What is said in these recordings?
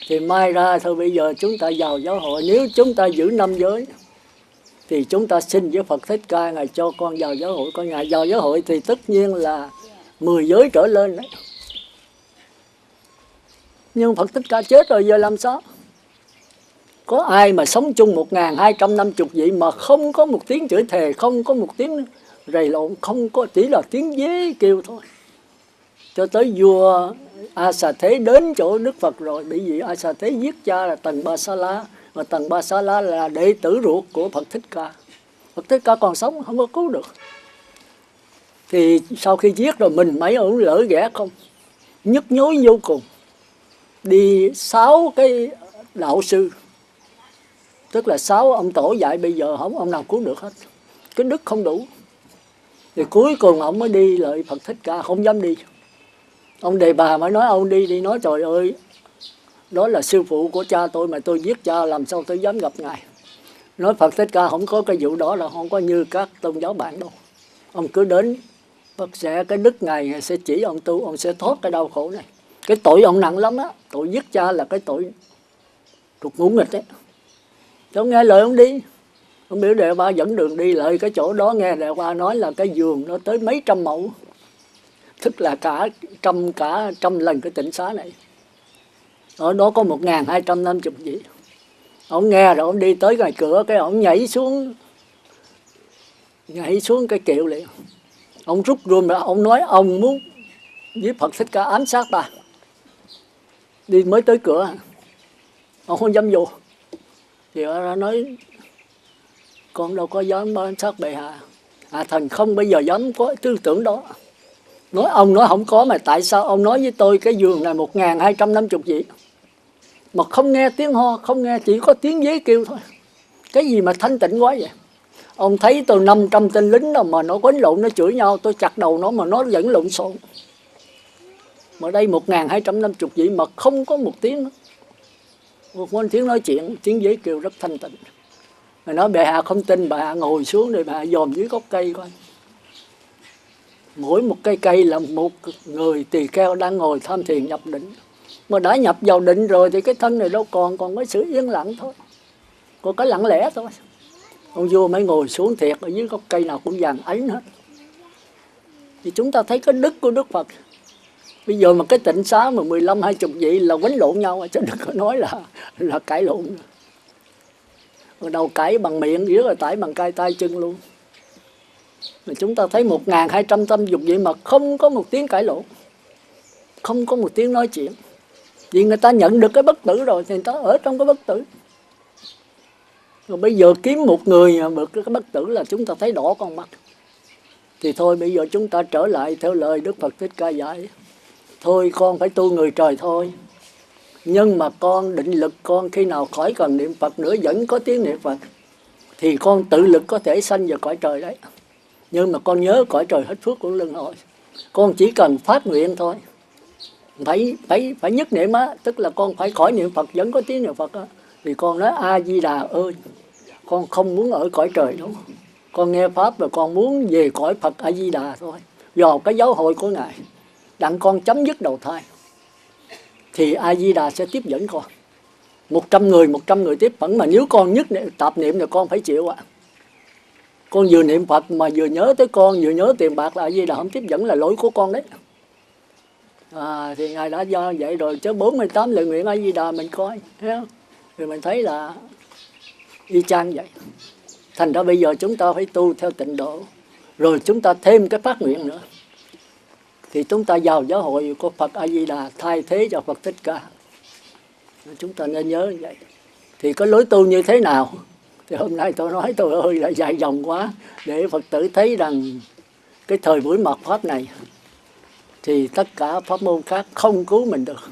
Thì mai ra thôi bây giờ chúng ta vào giáo hội. Nếu chúng ta giữ 5 giới thì chúng ta xin với Phật Thích Ca, Ngài cho con vào giáo hội. Con Ngài vào giáo hội thì tất nhiên là 10 giới trở lên đấy. Nhưng Phật Thích Ca chết rồi giờ làm sao? Có ai mà sống chung 1250 vị mà không có một tiếng chửi thề, không có một tiếng rầy lộn, không có, chỉ là tiếng dế kêu thôi. Cho tới vua A Xà Thế đến chỗ Đức Phật rồi, bởi vì A Xà Thế giết cha là Tần Ba Sa La, mà Tần Ba Sa La là đệ tử ruột của Phật Thích Ca. Phật Thích Ca còn sống không có cứu được. Thì sau khi giết rồi mình mấy ông lỡ ghẻ không, nhức nhối vô cùng. Đi 6 cái đạo sư, tức là 6 ông tổ dạy, bây giờ không ông nào cứu được hết, cái đức không đủ. Thì cuối cùng ông mới đi lại Phật Thích Ca, không dám đi. Ông Đề Bà mới nói ông đi, đi nói trời ơi, đó là sư phụ của cha tôi mà tôi giết cha, làm sao tôi dám gặp ngài. Nói Phật Thích Ca không có cái vụ đó, là không có như các tôn giáo bạn đâu. Ông cứ đến Phật sẽ, cái đức ngài sẽ chỉ ông tu, ông sẽ thoát cái đau khổ này. Cái tội ông nặng lắm á, tội giết cha là cái tội thuộc ngũ nghịch đấy. Cháu nghe lời ông đi. Ông biểu Đề Ba dẫn đường đi lại cái chỗ đó, nghe Đề Ba nói là cái vườn nó tới mấy trăm mẫu, tức là cả trăm lần cái tịnh xá này. Ở đó có 1250 vị. Ông nghe rồi ông đi tới ngoài cửa, cái ông nhảy xuống cái kiệu liền. Ông rút rươm ra, ông nói ông muốn với Phật Thích Ca ám sát ta. Đi mới tới cửa, ông không dám vô. Thì ra nói con đâu có dám ám sát bệ hạ. Thần không bao giờ dám có tư tưởng đó. Ông nói không có, mà tại sao ông nói với tôi cái vườn này 1250 vị mà không nghe tiếng ho, không nghe, chỉ có tiếng dế kêu thôi. Cái gì mà thanh tịnh quá vậy? Ông thấy tôi 500 tên lính đâu mà nó quánh lộn, nó chửi nhau, tôi chặt đầu nó mà nó vẫn lộn xộn. Mà đây 1250 vị mà không có một tiếng, một tiếng nói chuyện, tiếng dế kêu rất thanh tịnh. Rồi nói bệ hạ không tin, bệ hạ ngồi xuống để bệ hạ dòm dưới gốc cây coi. Mỗi một cây cây là một người tỳ kheo đang ngồi tham thiền nhập định. Mà đã nhập vào định rồi thì cái thân này đâu còn có sự yên lặng thôi, còn cái lặng lẽ thôi. Ông vua mới ngồi xuống thiệt, ở dưới gốc cây nào cũng vàng ánh hết. Thì chúng ta thấy cái đức của Đức Phật. Bây giờ mà cái tịnh xá mà 15-20 vị là quánh lộn nhau, chứ đừng có nói là cãi lộn. Ở đầu cãi bằng miệng, dưới rồi tải bằng tay chân luôn. Mà chúng ta thấy 1250 vị mà không có một tiếng cãi lộn, không có một tiếng nói chuyện. Vì người ta nhận được cái bất tử rồi thì người ta ở trong cái bất tử. Rồi bây giờ kiếm một người mà được cái bất tử là chúng ta thấy đỏ con mắt. Thì thôi bây giờ chúng ta trở lại theo lời Đức Phật Thích Ca dạy. Thôi con phải tu người trời thôi. Nhưng mà con định lực con khi nào khỏi cần niệm Phật nữa vẫn có tiếng niệm Phật, thì con tự lực có thể sanh vào cõi trời đấy. Nhưng mà con nhớ cõi trời hết phước của luân hồi. Con chỉ cần phát nguyện thôi. Phải nhất niệm á, tức là con phải khỏi niệm Phật vẫn có tiếng niệm Phật á. Thì con nói A Di Đà ơi, con không muốn ở cõi trời đâu. Con nghe pháp rồi con muốn về cõi Phật A Di Đà thôi, vào cái giáo hội của ngài, đặng con chấm dứt đầu thai. Thì A Di Đà sẽ tiếp dẫn con. 100 người tiếp dẫn, mà nếu con nhất tạp niệm thì con phải chịu ạ. Con vừa niệm Phật mà vừa nhớ tới con, vừa nhớ tiền bạc là A Di Đà không tiếp dẫn là lỗi của con đấy. Thì ngài đã do vậy rồi, chứ 48 lời nguyện A Di Đà mình coi, thấy không? Thì mình thấy là y chang vậy. Thành ra bây giờ chúng ta phải tu theo tịnh độ, rồi chúng ta thêm cái phát nguyện nữa, thì chúng ta vào giáo hội của Phật A Di Đà thay thế cho Phật Thích Ca. Chúng ta nên nhớ như vậy. Thì có lối tu như thế nào? Thì hôm nay tôi nói tôi ơi là dài dòng quá, để Phật tử thấy rằng cái thời buổi mạt pháp này thì tất cả pháp môn khác không cứu mình được.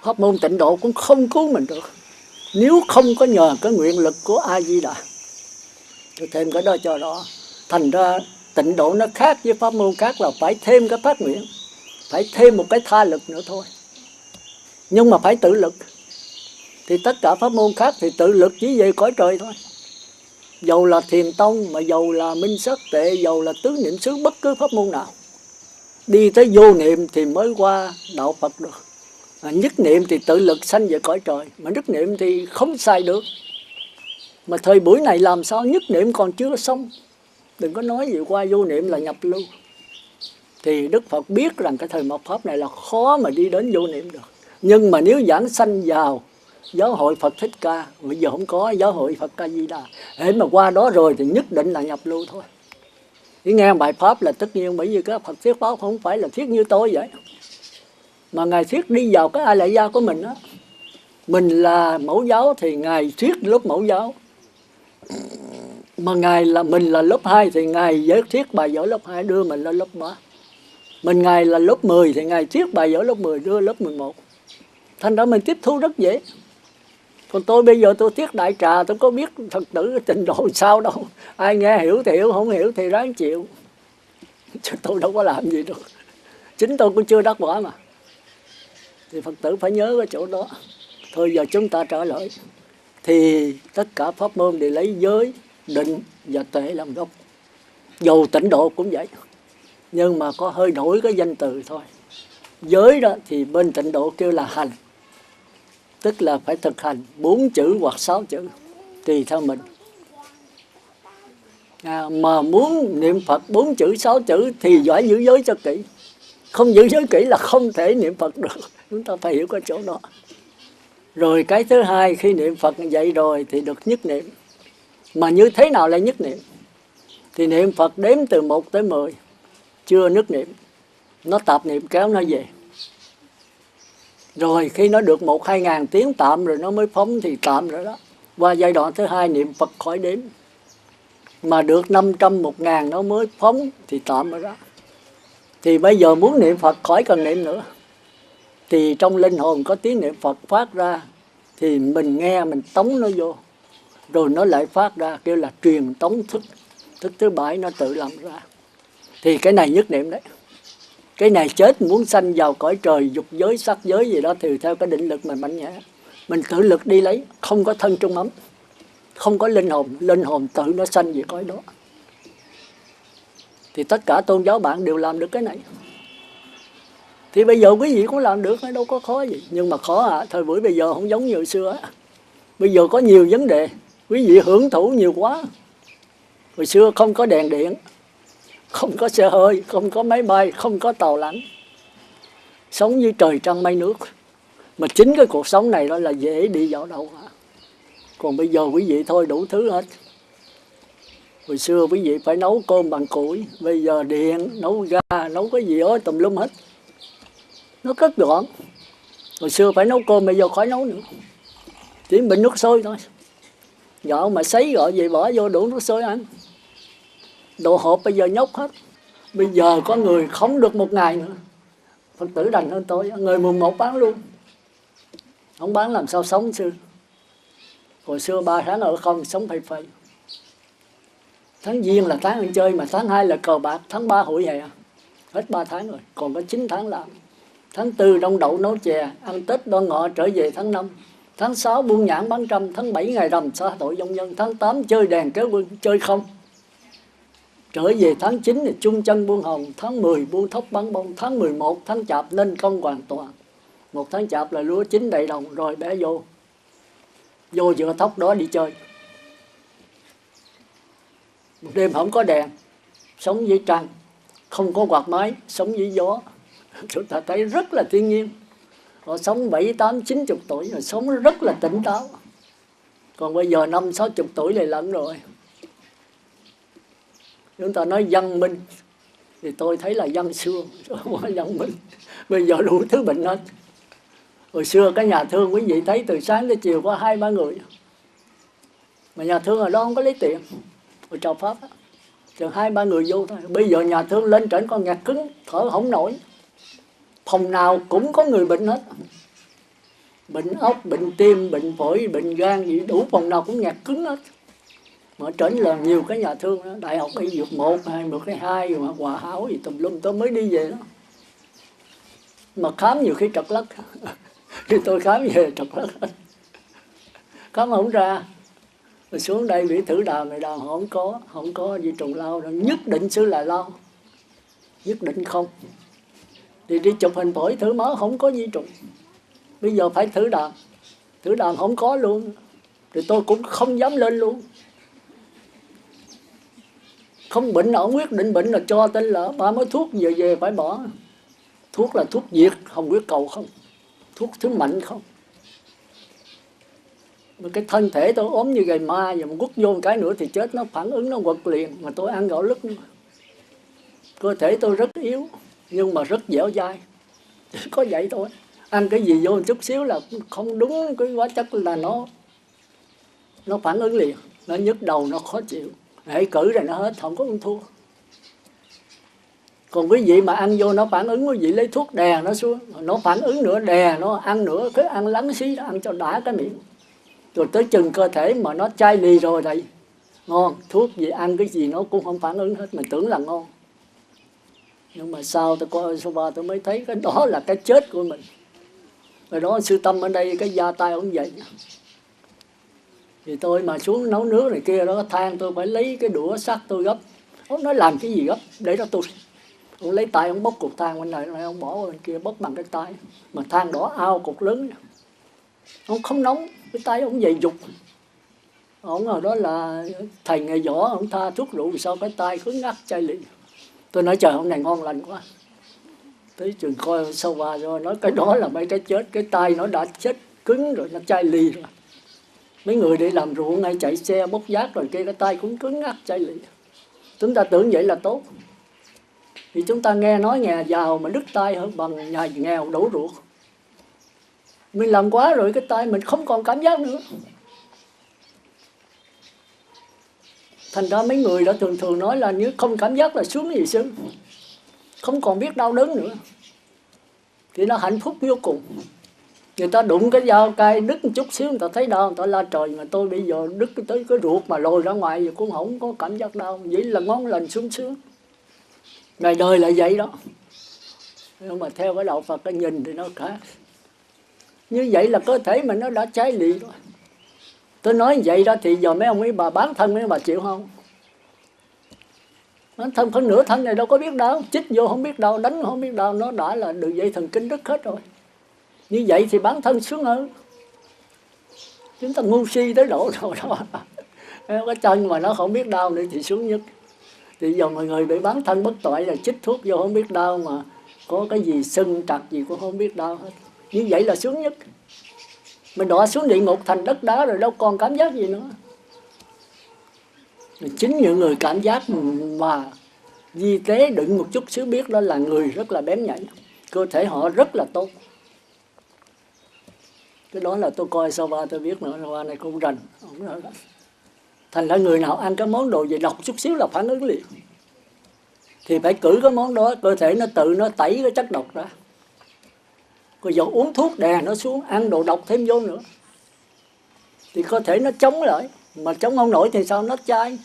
Pháp môn tịnh độ cũng không cứu mình được, nếu không có nhờ cái nguyện lực của A Di Đà. Tôi thêm cái đó cho rõ. Thành ra tịnh độ nó khác với pháp môn khác là phải thêm cái phát nguyện, phải thêm một cái tha lực nữa thôi. Nhưng mà phải tự lực. Thì tất cả pháp môn khác thì tự lực chỉ về cõi trời thôi. Dầu là thiền tông, mà dầu là minh sát tệ, dầu là tứ niệm xứ, bất cứ pháp môn nào, đi tới vô niệm thì mới qua đạo Phật được. Nhất niệm thì tự lực sanh về cõi trời, mà nhất niệm thì không sai được. Mà thời buổi này làm sao nhất niệm còn chưa xong, đừng có nói gì qua vô niệm là nhập lưu. Thì Đức Phật biết rằng cái thời mạt Pháp này là khó mà đi đến vô niệm được. Nhưng mà nếu giảng sanh vào giáo hội Phật Thích Ca, bây giờ không có giáo hội Phật Ca Di Đà, hễ mà qua đó rồi thì nhất định là nhập lưu thôi. Chỉ nghe bài Pháp là tất nhiên, bởi vì cái Phật thuyết Pháp không phải là thuyết như tôi vậy, mà Ngài thuyết đi vào cái A Lại Gia của mình đó. Mình là mẫu giáo thì Ngài thuyết lớp mẫu giáo, mà mình là lớp 2 thì Ngài giới thuyết bài vở lớp 2 đưa mình lên lớp 3. Mình Ngài là lớp 10 thì Ngài thuyết bài vở lớp 10 đưa lớp 11. Thành ra mình tiếp thu rất dễ. Còn tôi bây giờ tôi thuyết đại trà, tôi có biết Phật tử trình độ sao đâu. Ai nghe hiểu thì hiểu, không hiểu thì ráng chịu. Chứ tôi đâu có làm gì được. Chính tôi cũng chưa đắc quả mà. Thì Phật tử phải nhớ cái chỗ đó. Thôi giờ chúng ta trở lại. Thì tất cả pháp môn đều lấy giới, định và tuệ làm gốc. Dầu tịnh độ cũng vậy. Nhưng mà có hơi đổi cái danh từ thôi. Giới đó thì bên tịnh độ kêu là hành, tức là phải thực hành 4 chữ hoặc 6 chữ, tùy theo mình. Mà muốn niệm Phật 4 chữ 6 chữ thì phải giữ giới cho kỹ. Không giữ giới kỹ là không thể niệm Phật được. Chúng ta phải hiểu cái chỗ đó. Rồi cái thứ hai, khi niệm Phật vậy rồi thì được nhất niệm. Mà như thế nào là nhất niệm? Thì niệm Phật đếm từ 1 tới 10, chưa nhất niệm. Nó tạp niệm kéo nó về. Rồi khi nó được 1-2 ngàn tiếng tạm rồi nó mới phóng thì tạm rồi đó. Qua giai đoạn thứ hai niệm Phật khỏi đếm. Mà được 500-1.000 nó mới phóng thì tạm rồi đó. Thì bây giờ muốn niệm Phật khỏi cần niệm nữa. Thì trong linh hồn có tiếng niệm Phật phát ra, thì mình nghe, mình tống nó vô. Rồi nó lại phát ra, kêu là truyền tống thức. Thức thứ 7 nó tự làm ra. Thì cái này nhất niệm đấy. Cái này chết muốn sanh vào cõi trời, dục giới, sắc giới gì đó thì theo cái định lực mình mạnh mẽ. Mình tự lực đi lấy, không có thân trung ấm, không có linh hồn tự nó sanh về cõi đó. Thì tất cả tôn giáo bạn đều làm được cái này. Thì bây giờ quý vị cũng làm được, đâu có khó gì. Nhưng mà khó thời buổi bây giờ không giống như hồi xưa. Bây giờ có nhiều vấn đề, quý vị hưởng thụ nhiều quá. Hồi xưa không có đèn điện, không có xe hơi, không có máy bay, không có tàu lặn. Sống như trời trăng mây nước. Mà chính cái cuộc sống này đó là dễ đi vào đâu hả? Còn bây giờ quý vị thôi đủ thứ hết. Hồi xưa quý vị phải nấu cơm bằng củi, bây giờ điện, nấu ga, nấu cái gì đó tùm lum hết. Nó rất gọn. Hồi xưa phải nấu cơm, bây giờ khỏi nấu nữa. Chỉ bình nước sôi thôi. Gạo mà sấy gọi gì bỏ vô đủ nước sôi ăn. Đồ hộp bây giờ nhốt hết. Bây giờ có người không được 1 ngày nữa. Phật tử đành hơn tôi, người mùng 1 bán luôn. Không bán làm sao sống xưa. Hồi xưa 3 tháng ở không, sống phây phây. Tháng Giêng là tháng ăn chơi, mà tháng 2 là cờ bạc, tháng 3 hội hè. Hết 3 tháng rồi, còn có 9 tháng làm. Tháng 4 đông đậu nấu chè, ăn Tết đoan ngọ trở về tháng 5. Tháng 6 buôn nhãn bán trăm, tháng 7 ngày rằm xã tội vong nhân, tháng 8 chơi đèn kéo quân, chơi không. Trở về tháng 9 thì chung chân buôn hồng, tháng 10 buôn thóc bán bông, tháng 11 tháng Chạp lên công hoàn toàn. 1 tháng Chạp là lúa chín đầy đồng rồi bé vô giữa thóc đó đi chơi. Một đêm không có đèn, sống dưới trăng, không có quạt máy, sống dưới gió. Chúng ta thấy rất là thiên nhiên. Họ sống 7, 8, 90 tuổi rồi sống rất là tỉnh táo. Còn bây giờ 5, 60 tuổi này lẫn rồi. Chúng ta nói văn minh thì tôi thấy là văn xưa, không phải văn minh. Bây giờ đủ thứ bệnh hết. Hồi xưa cái nhà thương quý vị thấy từ sáng tới chiều có 2-3 người. Mà nhà thương ở đó không có lấy tiền. Hồi chào Pháp á, chừng 2-3 người vô thôi. Bây giờ nhà thương lên trển con ngạt cứng, thở không nổi. Phòng nào cũng có người bệnh hết. Bệnh ốc, bệnh tim, bệnh phổi, bệnh gan gì đủ phòng nào cũng ngạt cứng hết. Mà trển là nhiều cái nhà thương đó, Đại học Y Dược 1, 2, mà Hòa Hảo gì tùm lum tôi mới đi về đó. Mà khám nhiều khi trật lất. Khi tôi khám về trật lất. Khám không ra. Rồi xuống đây bị thử đàm này đàm không có gì trùng lao đâu. Nhất định xứ là lao. Nhất định không. Thì đi chụp hình phổi thử máu không có di trùng. Bây giờ phải thử đàm không có luôn, thì tôi cũng không dám lên luôn. Không bệnh là ông quyết định bệnh là cho tên là 3 mớ thuốc về phải bỏ. Thuốc là thuốc diệt hồng huyết cầu không, thuốc thứ mạnh không. Mà cái thân thể tôi ốm như gầy ma, và quất vô một cái nữa thì chết, nó phản ứng nó quật liền. Mà tôi ăn gạo lứt, cơ thể tôi rất yếu nhưng mà rất dẻo dai. Có vậy thôi. Ăn cái gì vô một chút xíu là không đúng cái hóa chất là nó phản ứng liền, nó nhức đầu, nó khó chịu. Hễ cử rồi nó hết, không có uống thuốc. Còn quý vị mà ăn vô nó phản ứng, quý vị lấy thuốc đè nó xuống, nó phản ứng nữa, đè nó ăn nữa, cứ ăn lắng xí, ăn cho đã cái miệng. Rồi tới chừng cơ thể mà nó chai lì rồi đây, ngon, thuốc gì ăn cái gì nó cũng không phản ứng hết, mình tưởng là ngon. Nhưng mà sau tôi coi Soba tôi mới thấy cái đó là cái chết của mình. Rồi đó sư Tâm ở đây cái da tay ông vậy. Thì tôi mà xuống nấu nước này kia đó, than tôi phải lấy cái đũa sắt tôi gấp. Ông nói làm cái gì gấp, để đó tôi. Ông lấy tay ông bốc cục than bên này, ông bỏ bên kia bốc bằng cái tay. Mà than đỏ ao cục lớn. Ông không nóng, cái tay ông dày dục. Ông ở đó là thầy nghề võ, ông tha thuốc rượu sao cái tay cứng ngắc chai lì. Tôi nói trời hôm này ngon lành quá. Tới trường coi sâu vào rồi nói cái đó là mấy cái chết, cái tay nó đã chết cứng rồi, nó chai lì rồi. Mấy người đi làm ruộng ngay chạy xe bốc vác rồi kia cái tay cũng cứng ngắc chai lì. Chúng ta tưởng vậy là tốt. Thì chúng ta nghe nói nhà giàu mà đứt tay hơn bằng nhà nghèo đổ ruột. Mình làm quá rồi cái tay mình không còn cảm giác nữa. Thành ra mấy người đã thường nói là nếu không cảm giác là sướng gì sướng, không còn biết đau đớn nữa, thì nó hạnh phúc vô cùng. Người ta đụng cái dao cay đứt một chút xíu người ta thấy đau, người ta la trời. Mà tôi bây giờ đứt tới cái ruột mà lồi ra ngoài thì cũng không có cảm giác đau. Vậy là ngon lành sung sướng. Ngày đời là vậy đó. Nhưng mà theo cái đạo Phật cái nhìn thì nó khác. Như vậy là cơ thể mình nó đã cháy lì rồi. Tôi nói vậy đó thì giờ mấy ông ấy bà bán thân mấy bà chịu không? Bán thân phân nửa thân này đâu có biết đâu, chích vô không biết đâu, đánh không biết đâu, nó đã là đường dây thần kinh đứt hết rồi. Như vậy thì bán thân sướng hơn. Chúng ta ngu si tới độ rồi đó. Cái chân mà nó không biết đau nữa thì sướng nhất. Thì giờ mọi người bị bán thân bất tội là chích thuốc vô không biết đau, mà có cái gì sưng trặc gì cũng không biết đau hết. Như vậy là sướng nhất. Mình đọa xuống địa ngục thành đất đá rồi đâu còn cảm giác gì nữa. Chính những người cảm giác mà di tế đựng một chút xíu biết đó là người rất là bén nhạy. Cơ thể họ rất là tốt. Cái đó là tôi coi Soba tôi biết nữa, Soba này cũng rành. Thành ra người nào ăn cái món đồ gì độc chút xíu là phản ứng liền. Thì phải cử cái món đó, cơ thể nó tự nó tẩy cái chất độc ra. Rồi giờ uống thuốc đè nó xuống, ăn đồ độc thêm vô nữa. Thì cơ thể nó chống lại. Mà chống không nổi thì sao? Nó chai.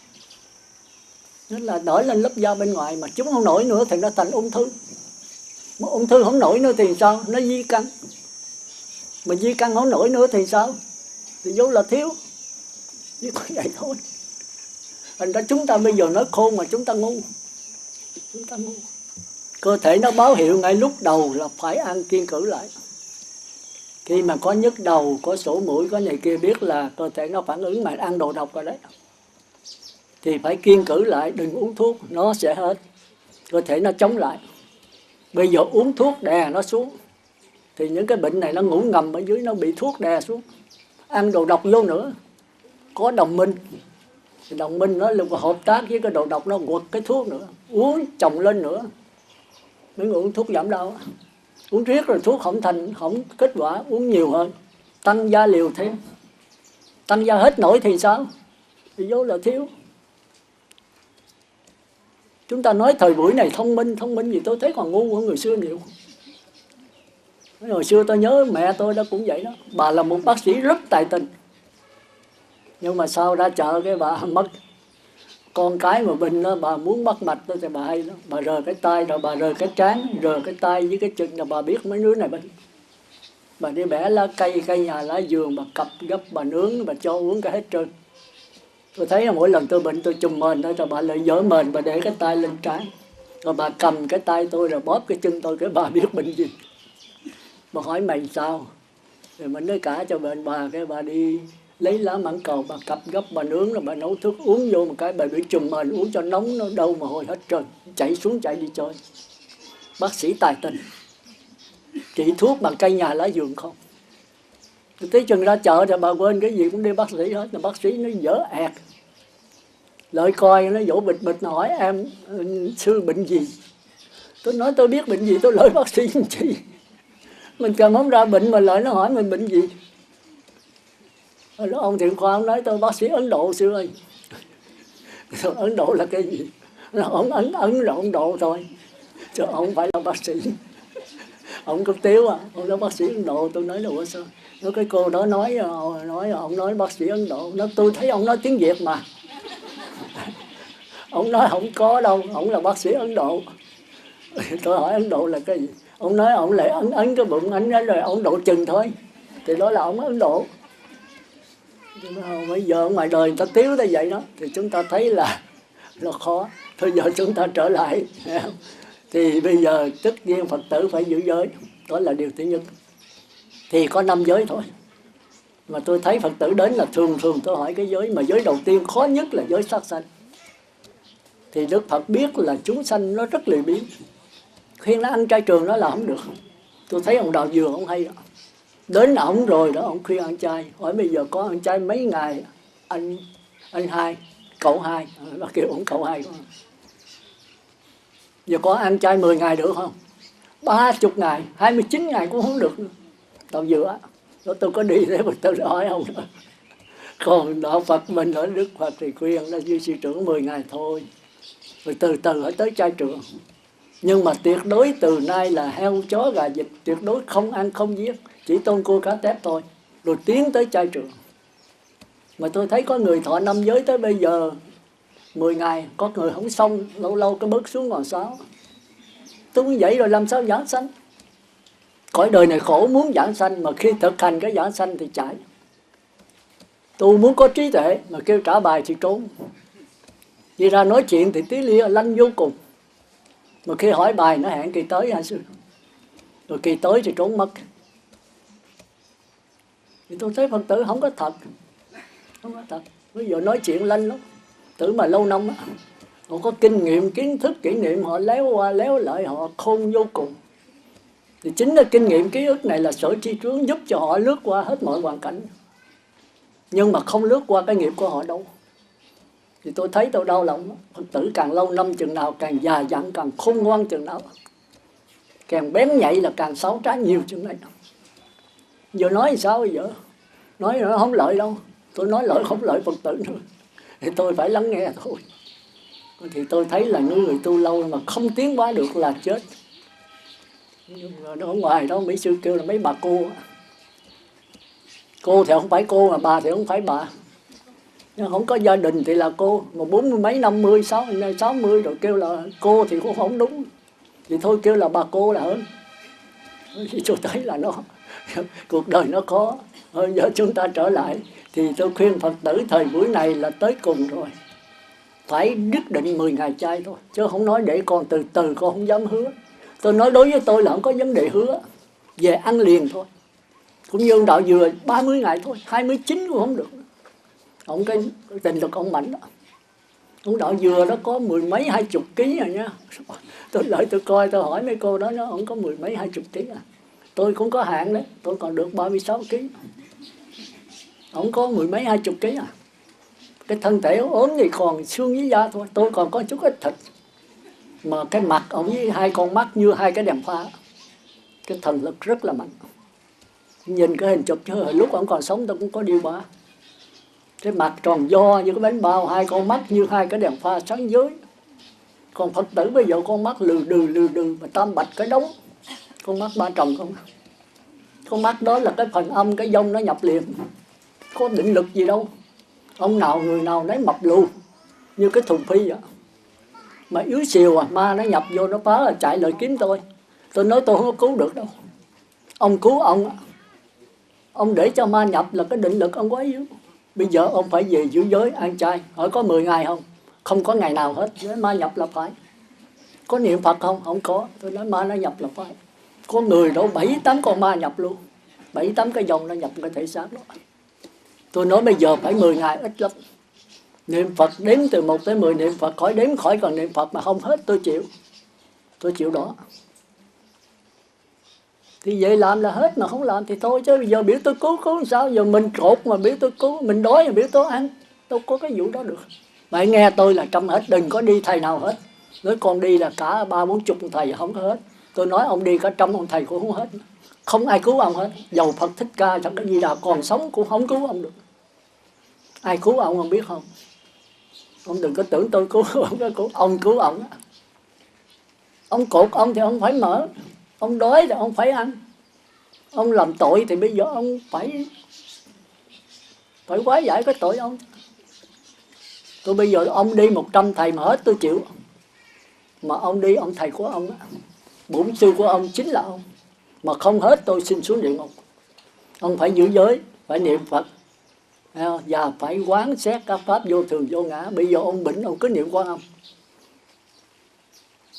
Nó là nổi lên lớp da bên ngoài. Mà chống không nổi nữa thì nó thành ung thư. Mà ung thư không nổi nữa thì sao? Nó di căn. Mà di căn không nổi nữa thì sao? Thì vô là thiếu. Chỉ có vậy thôi. Thành ra chúng ta bây giờ nói khôn mà chúng ta ngu. Chúng ta ngu. Cơ thể nó báo hiệu ngay lúc đầu là phải ăn kiêng cữ lại. Khi mà có nhức đầu, có sổ mũi, có này kia biết là cơ thể nó phản ứng mà ăn đồ độc rồi đấy. Thì phải kiêng cữ lại, đừng uống thuốc, nó sẽ hết. Cơ thể nó chống lại. Bây giờ uống thuốc đè nó xuống. Thì những cái bệnh này nó ngủ ngầm ở dưới, nó bị thuốc đè xuống. Ăn đồ độc vô nữa. Có đồng minh. Thì đồng minh nó là hợp tác với cái đồ độc, nó quật cái thuốc nữa. Uống chồng lên nữa. Mấy người uống thuốc giảm đau. Uống riết rồi thuốc không kết quả, uống nhiều hơn. Tăng gia liều thêm. Tăng gia hết nổi thì sao? Thì vô là thiếu. Chúng ta nói thời buổi này thông minh gì tôi thấy còn ngu hơn người xưa nhiều. Hồi xưa tôi nhớ mẹ tôi đó cũng vậy đó. Bà là một bác sĩ rất tài tình. Nhưng mà sau ra chợ cái bà mất con cái mà bệnh đó, bà muốn bắt mạch đó thì bà hay đó. Bà rờ cái tay rồi bà rờ cái trán, rờ cái tay với cái chân là bà biết mấy đứa này bệnh. Bà đi bẻ lá cây nhà lá vườn, bà cặp gấp, bà nướng, bà cho uống cái hết trơn. Tôi thấy là mỗi lần tôi bệnh tôi chùm mền đó, rồi bà lại dỡ mền, bà để cái tay lên trán. Rồi bà cầm cái tay tôi rồi bóp cái chân tôi, cái bà biết bệnh gì. Bà hỏi mày sao? Rồi mình nói cả cho bệnh bà, cái bà đi lấy lá mãng cầu, bà cặp gấp, bà nướng, rồi bà nấu thuốc uống vô một cái, bà bị trùm mền, uống cho nóng, nó đau mồ hôi hết trơn, chạy xuống chạy đi chơi. Bác sĩ tài tình, trị thuốc bằng cây nhà lá vườn không. Tới chừng ra chợ thì bà quên cái gì cũng đi bác sĩ hết, là bác sĩ nó dở ẹt. Lợi coi nó vỗ bịch bịch, nó hỏi em sư bệnh gì. Tôi nói tôi biết bệnh gì, tôi lợi bác sĩ làm chi. Mình cầm không ra bệnh mà lợi nó hỏi mình bệnh gì. Lúc ông Thiện Khoa ông nói tôi bác sĩ Ấn Độ sư ơi. Ấn Độ là cái gì? Ông Ấn là Ấn Độ thôi, chứ ông không phải là bác sĩ. Ông cấp tiếu à, ông là bác sĩ Ấn Độ. Tôi nói là ủa sao? Nói cái cô đó nói ông nói bác sĩ Ấn Độ. Nó tôi thấy ông nói tiếng Việt mà. Ông nói không có đâu, ông là bác sĩ Ấn Độ. Tôi hỏi Ấn Độ là cái gì? Ông nói ông lại ấn cái bụng anh rồi ông độ chừng thôi, thì đó là ông Ấn Độ. Bây giờ ngoài đời người ta tiếu tới vậy đó, thì chúng ta thấy là nó khó. Thôi giờ chúng ta trở lại. Thì bây giờ tất nhiên Phật tử phải giữ giới, đó là điều thứ nhất. Thì có 5 giới thôi. Mà tôi thấy Phật tử đến là thường tôi hỏi cái giới, mà giới đầu tiên khó nhất là giới sát sanh. Thì Đức Phật biết là chúng sanh nó rất lười biếng, khuyên nó ăn chay trường nó là không được. Tôi thấy ông Đạo Dừa ông hay đó. Đến ổng rồi đó, ông khuyên ăn chay. Hỏi bây giờ có ăn chay mấy ngày? Anh hai, cậu hai. Nó kêu ông cậu hai. Giờ có ăn chay 10 ngày được không? 30 ngày, 29 ngày cũng không được. Đạo Dừa đó, tôi có đi để mà tôi hỏi ông đó. Còn đạo Phật mình ở Đức Phật thì khuyên là như sư trưởng 10 ngày thôi, rồi từ từ ở tới chay trường. Nhưng mà tuyệt đối từ nay là heo chó gà vịt tuyệt đối không ăn không giết, chỉ tôm cua cá tép thôi, rồi tiến tới chay trường. Mà tôi thấy có người thọ 5 giới tới bây giờ 10 ngày, có người không xong, lâu lâu cái bước xuống còn 6. Tôi cũng vậy rồi làm sao giảng sanh? Cõi đời này khổ muốn giảng sanh, mà khi thực hành cái giảng sanh thì chạy. Tôi muốn có trí tuệ, mà kêu trả bài thì trốn. Đi ra nói chuyện thì tí lia lanh vô cùng. Mà khi hỏi bài nó hẹn kỳ tới hả sư? Rồi kỳ tới thì trốn mất. Thì tôi thấy Phật tử không có thật. Không có thật. Bây giờ nói chuyện lanh lắm. Tử mà lâu năm á, họ có kinh nghiệm, kiến thức, kỷ niệm, họ léo qua léo lại, họ khôn vô cùng. Thì chính là kinh nghiệm ký ức này là sở tri trướng giúp cho họ lướt qua hết mọi hoàn cảnh. Nhưng mà không lướt qua cái nghiệp của họ đâu. Thì tôi thấy tôi đau lòng. Phật tử càng lâu năm chừng nào, càng già dặn, càng khôn ngoan chừng nào, càng bén nhạy là càng xáo trá nhiều chừng này. Giờ nói thì sao bây giờ? Nói nó không lợi đâu. Tôi nói lợi không lợi Phật tử nữa. Thì tôi phải lắng nghe thôi. Thì tôi thấy là những người tu lâu mà không tiến hóa được là chết. Nhưng mà ở ngoài đó Mỹ sư kêu là mấy bà cô. Cô thì không phải cô, mà bà thì không phải bà. Nhưng không có gia đình thì là cô. Mà 40 mấy 50, 60 rồi kêu là cô thì cũng không đúng. Thì thôi kêu là bà cô là hơn. Thì tôi thấy là nó cuộc đời nó có. Giờ chúng ta trở lại. Thì tôi khuyên Phật tử thời buổi này là tới cùng rồi. Phải quyết định 10 ngày chay thôi. Chứ không nói để con từ từ, con không dám hứa. Tôi nói đối với tôi là không có vấn đề hứa. Về ăn liền thôi. Cũng như ông Đạo Dừa 30 ngày thôi, 29 cũng không được. Ông cái tình lực ông mạnh đó. Ông Đạo Dừa đó có 10 mấy 20 ký rồi nha. Tôi lại tôi coi, tôi hỏi mấy cô đó, nó ông có 10 mấy 20 ký à. Tôi cũng có hạn đấy, tôi còn được 36 ký. Ông có 10 mấy 20 ký à. Cái thân thể ốm thì còn xương với da thôi, tôi còn có chút ít thịt. Mà cái mặt ông với 2 con mắt như 2 cái đèn pha. Cái thần lực rất là mạnh. Nhìn cái hình chụp chứ lúc ông còn sống tôi cũng có điều ba. Cái mặt tròn do như cái bánh bao, 2 con mắt như 2 cái đèn pha sáng giới. Còn Phật tử bây giờ con mắt lừ đừ mà tam bạch cái đống. Con mắt ba trồng không. Con mắt đó là cái phần âm, cái dông nó nhập liền. Có định lực gì đâu. Ông nào người nào nấy mập lù như cái thùng phi vậy. Mà yếu xìu à, ma nó nhập vô nó phá là chạy lại kiếm tôi. Tôi nói tôi không có cứu được đâu. Ông cứu ông để cho ma nhập là cái định lực ông quá yếu. Bây giờ ông phải về giữ giới ăn chay. Hỏi có 10 ngày không? Không có ngày nào hết. Ma nhập là phải. Có niệm Phật không? Không có. Tôi nói ma nó nhập là phải. Có người đâu 7-8 con ma nhập luôn. 7-8 cái dòng nó nhập cái thể xác đó. Tôi nói bây giờ phải 10 ngày ít lắm. Niệm Phật đếm từ 1 tới 10 niệm Phật, khỏi đếm khỏi cần niệm Phật mà không hết tôi chịu đó. Thì vậy làm là hết, mà không làm thì thôi. Chứ giờ biểu tôi cứu sao? Giờ mình cột mà biểu tôi cứu, mình đói mà biểu tôi ăn, đâu có cái vụ đó được. Mà nghe tôi là trăm hết, đừng có đi thầy nào hết. Nói con đi là cả 30-40 thầy không có hết. Tôi nói ông đi cả trăm ông thầy cũng không hết. Không ai cứu ông hết. Dầu Phật Thích Ca chẳng có gì nào còn sống cũng không cứu ông được. Ai cứu ông biết không? Ông đừng có tưởng tôi cứu ông cứu ông. Ông cột ông thì ông phải mở. Ông đói thì ông phải ăn. Ông làm tội thì bây giờ ông phải hóa giải cái tội ông. Tôi bây giờ ông đi 100 thầy mà hết tôi chịu. Mà ông đi ông thầy của ông, bổn sư của ông chính là ông. Mà không hết tôi xin xuống địa ngục. Ông phải giữ giới, phải niệm Phật, và phải quán xét các pháp vô thường vô ngã. Bây giờ ông bệnh ông cứ niệm Quan Âm.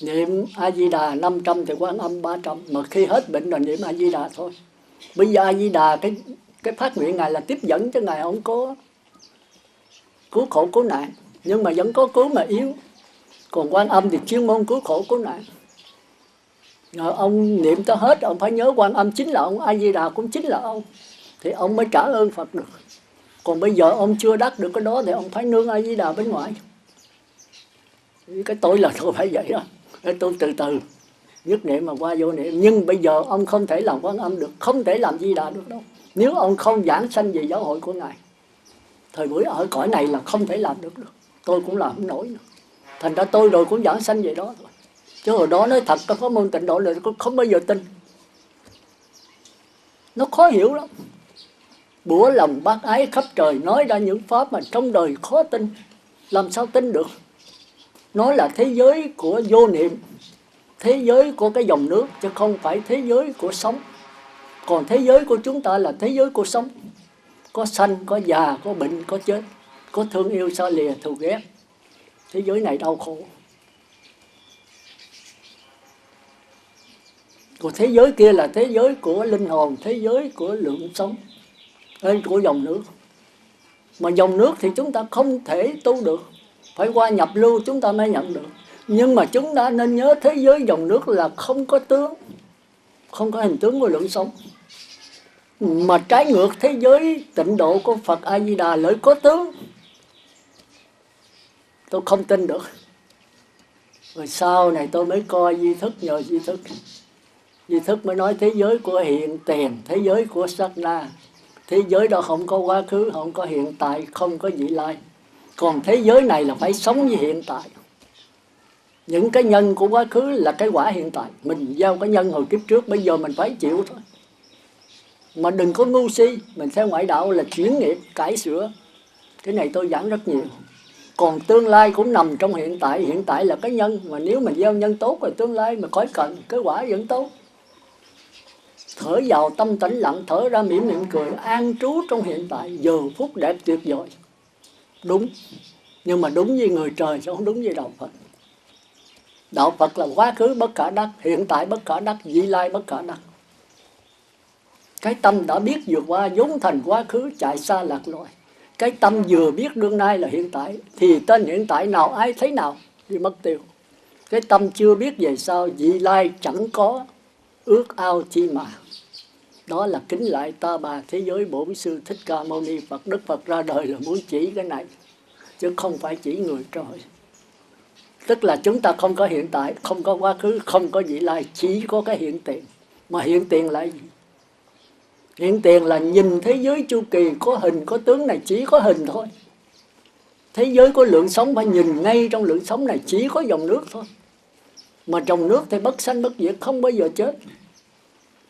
Niệm A Di Đà 500 thì Quan Âm 300. Mà khi hết bệnh rồi niệm A Di Đà thôi. Bây giờ A Di Đà cái phát nguyện Ngài là tiếp dẫn, chứ Ngài không có cứu khổ cứu nạn. Nhưng mà vẫn có cứu mà yếu. Còn Quan Âm thì chuyên môn cứu khổ cứu nạn. Rồi ông niệm tới hết, ông phải nhớ Quan Âm chính là ông, A Di Đà cũng chính là ông, thì ông mới trả ơn Phật được. Còn bây giờ ông chưa đắc được cái đó thì ông phải nương A Di Đà bên ngoài. Cái tôi là tôi phải vậy đó. Tôi từ từ nhất niệm mà qua vô niệm. Nhưng bây giờ ông không thể làm Quan Âm được, không thể làm Di Đà được đâu, nếu ông không giảng sanh về giáo hội của Ngài. Thời buổi ở cõi này là không thể làm được. Tôi cũng làm không nổi nữa. Thành ra tôi rồi cũng giảng sanh về đó thôi. Chứ hồi đó nói thật, có môn Tịnh Độ là không bao giờ tin. Nó khó hiểu lắm. Bủa lòng bác ái khắp trời, nói ra những pháp mà trong đời khó tin. Làm sao tin được? Nó là thế giới của vô niệm, thế giới của cái dòng nước, chứ không phải thế giới của sống. Còn thế giới của chúng ta là thế giới của sống. Có sanh, có già, có bệnh, có chết, có thương yêu xa lìa, thù ghét. Thế giới này đau khổ. Còn thế giới kia là thế giới của linh hồn, thế giới của lượng sống, của dòng nước. Mà dòng nước thì chúng ta không thể tu được, phải qua nhập lưu chúng ta mới nhận được. Nhưng mà chúng ta nên nhớ thế giới dòng nước là không có tướng, không có hình tướng của lượng sống. Mà trái ngược thế giới Tịnh Độ của Phật A Di Đà lại có tướng. Tôi không tin được. Rồi sau này tôi mới coi Di Thức, nhờ Di Thức. Di Thức mới nói thế giới của hiện tiền, thế giới của sát na. Thế giới đó không có quá khứ, không có hiện tại, không có vị lai. Còn thế giới này là phải sống với hiện tại. Những cái nhân của quá khứ là cái quả hiện tại. Mình gieo cái nhân hồi kiếp trước, bây giờ mình phải chịu thôi. Mà đừng có ngu si. Mình theo ngoại đạo là chuyển nghiệp, cải sửa. Cái này tôi giảng rất nhiều. Còn tương lai cũng nằm trong hiện tại. Hiện tại là cái nhân. Mà nếu mình gieo nhân tốt rồi tương lai mà khỏi cần, cái quả vẫn tốt. Thở vào tâm tĩnh lặng, thở ra mỉm cười, an trú trong hiện tại, giờ phút đẹp tuyệt vời. Đúng. Nhưng mà đúng với người trời, chứ không đúng với đạo Phật. Đạo Phật là quá khứ bất khả đắc, hiện tại bất khả đắc, vị lai bất khả đắc. Cái tâm đã biết vượt qua vốn thành quá khứ, chạy xa lạc loài. Cái tâm vừa biết đương nay là hiện tại, thì tên hiện tại nào ai thấy nào thì mất tiêu. Cái tâm chưa biết về sau, vị lai chẳng có, ước ao chi mà. Đó là kính lại ta bà thế giới Bổn Sư Thích Ca Mâu Ni Phật. Đức Phật ra đời là muốn chỉ cái này, chứ không phải chỉ người trời. Tức là chúng ta không có hiện tại, không có quá khứ, không có vị lai, chỉ có cái hiện tiền. Mà hiện tiền là gì? Hiện tiền là nhìn thế giới chu kỳ, có hình, có tướng này, chỉ có hình thôi. Thế giới có lượng sống phải nhìn ngay trong lượng sống này, chỉ có dòng nước thôi. Mà dòng nước thì bất sanh bất diệt, không bao giờ chết.